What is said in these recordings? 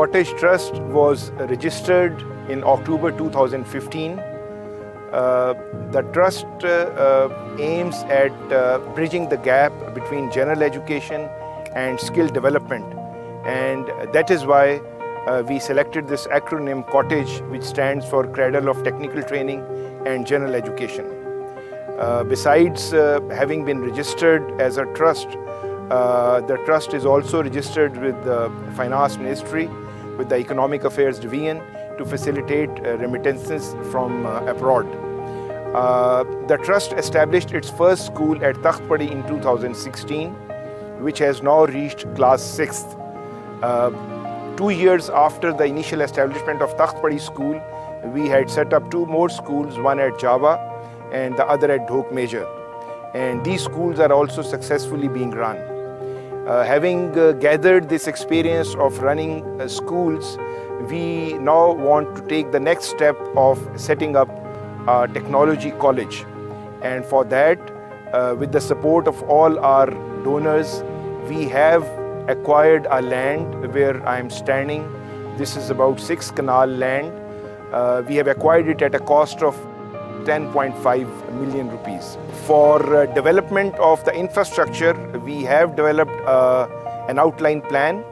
Cottage Trust was registered in October 2015. The trust aims at bridging the gap between general education and skill development, and that is why we selected this acronym cottage, which stands for Cradle of Technical Training and General Education. Besides having been registered as a trust, the trust is also registered with the Finance Ministry, with the Economic Affairs Division, to facilitate remittances from abroad. The trust established its first school at Biltehqeeq in 2016, which has now reached class 6th. 2 years after the initial establishment of Biltehqeeq school, we had set up 2 more schools, one at Java and the other at Dhok Major. And these schools are also successfully being run. Having gathered this experience of running schools, we now want to take the next step of setting up a technology college. And for that, with the support of all our donors, we have acquired a land where I am standing. This is about 6 canal land. We have acquired it at a cost of 10.5 million rupees. For development of the infrastructure, we have developed an outline plan.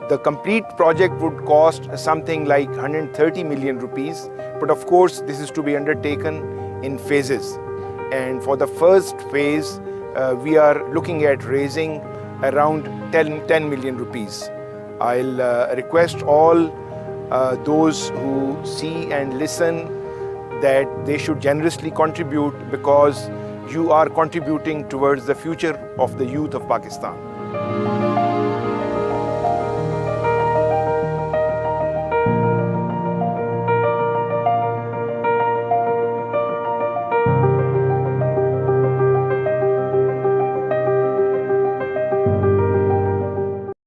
The complete project would cost something like 130 million rupees, but of course this is to be undertaken in phases. And for the first phase, we are looking at raising around 10 million rupees. I'll request all those who see and listen that they should generously contribute, because you are contributing towards the future of the youth of Pakistan.